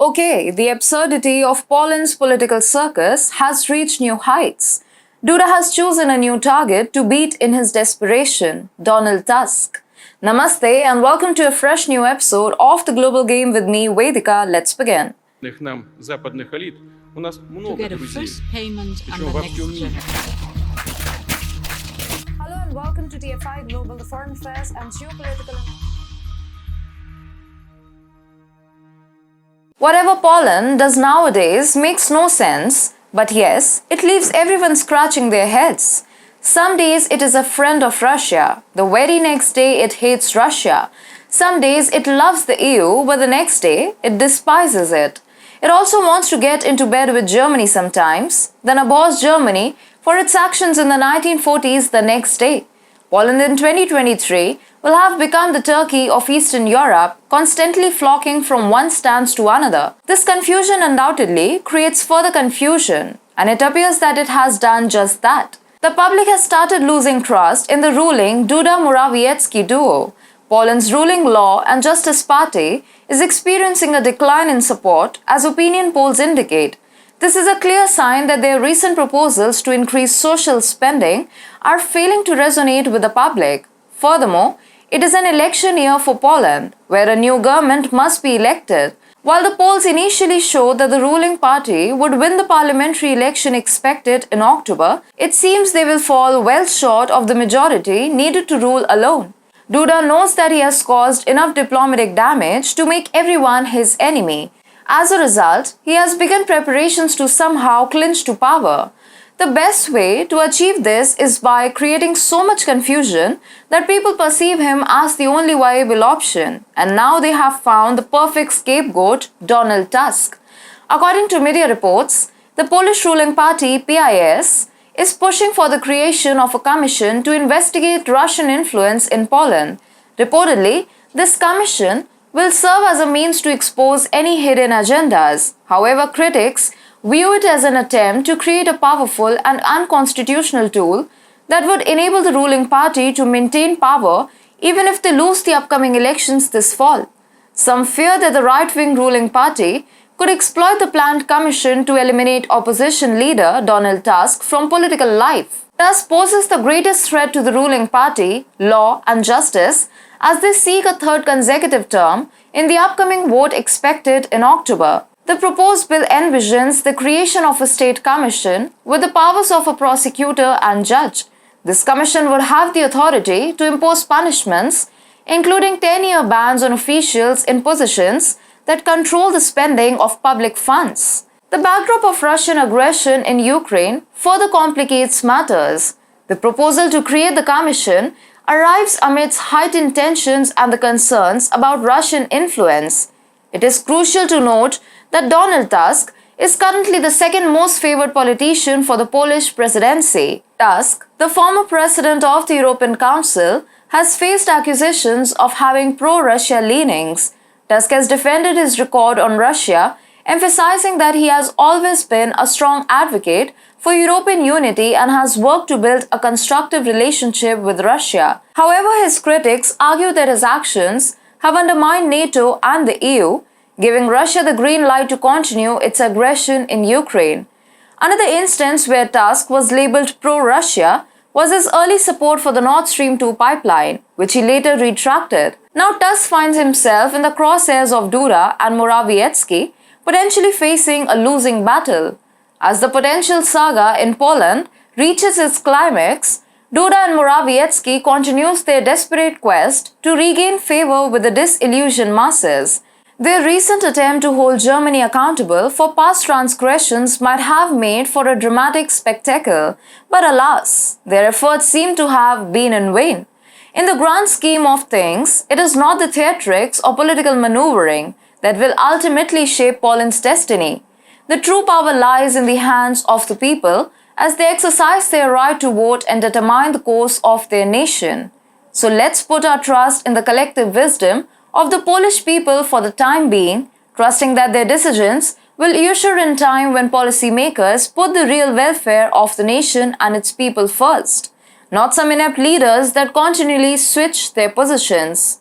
Okay, the absurdity of Poland's political circus has reached new heights. Duda has chosen a new target to beat in his desperation, Donald Tusk. Namaste and welcome to a fresh new episode of The Global Game with me, Vedika. Let's begin. Нам западных элит у нас много друзей. Hello and welcome to TFI Global, the foreign affairs and geopolitical. Whatever Poland does nowadays makes no sense, but yes, it leaves everyone scratching their heads. Some days it is a friend of Russia, the very next day it hates Russia. Some days it loves the EU, but the next day it despises it. It also wants to get into bed with Germany sometimes, then abhors Germany for its actions in the 1940s the next day. Poland in 2023 will have become the Turkey of Eastern Europe, constantly flocking from one stance to another. This confusion undoubtedly creates further confusion, and it appears that it has done just that. The public has started losing trust in the ruling Duda-Morawiecki duo. Poland's ruling Law and Justice Party is experiencing a decline in support, as opinion polls indicate. This is a clear sign that their recent proposals to increase social spending are failing to resonate with the public. Furthermore, it is an election year for Poland, where a new government must be elected. While the polls initially showed that the ruling party would win the parliamentary election expected in October, it seems they will fall well short of the majority needed to rule alone. Duda knows that he has caused enough diplomatic damage to make everyone his enemy. As a result, he has begun preparations to somehow clinch to power. The best way to achieve this is by creating so much confusion that people perceive him as the only viable option, and now they have found the perfect scapegoat, Donald Tusk. According to media reports, the Polish ruling party PiS is pushing for the creation of a commission to investigate Russian influence in Poland. Reportedly, this commission will serve as a means to expose any hidden agendas. However, critics view it as an attempt to create a powerful and unconstitutional tool that would enable the ruling party to maintain power even if they lose the upcoming elections this fall. Some fear that the right-wing ruling party could exploit the planned commission to eliminate opposition leader Donald Tusk from political life. Tusk poses the greatest threat to the ruling party, Law and Justice, as they seek a third consecutive term in the upcoming vote expected in October. The proposed bill envisions the creation of a state commission with the powers of a prosecutor and judge. This commission would have the authority to impose punishments, including 10-year bans on officials in positions that control the spending of public funds. The backdrop of Russian aggression in Ukraine further complicates matters. The proposal to create the commission arrives amidst heightened tensions and the concerns about Russian influence. It is crucial to note that Donald Tusk is currently the second most favored politician for the Polish presidency. Tusk, the former president of the European Council, has faced accusations of having pro-Russia leanings. Tusk has defended his record on Russia, emphasizing that he has always been a strong advocate for European unity and has worked to build a constructive relationship with Russia. However, his critics argue that his actions have undermined NATO and the EU, giving Russia the green light to continue its aggression in Ukraine. Another instance where Tusk was labeled pro-Russia was his early support for the Nord Stream 2 pipeline, which he later retracted. Now Tusk finds himself in the crosshairs of Duda and Morawiecki, potentially facing a losing battle. As the potential saga in Poland reaches its climax, Duda and Morawiecki continues their desperate quest to regain favor with the disillusioned masses. Their recent attempt to hold Germany accountable for past transgressions might have made for a dramatic spectacle, but alas, their efforts seem to have been in vain. In the grand scheme of things, it is not the theatrics or political maneuvering that will ultimately shape Poland's destiny. The true power lies in the hands of the people as they exercise their right to vote and determine the course of their nation. So let's put our trust in the collective wisdom of the Polish people for the time being, trusting that their decisions will usher in time when policymakers put the real welfare of the nation and its people first, not some inept leaders that continually switch their positions.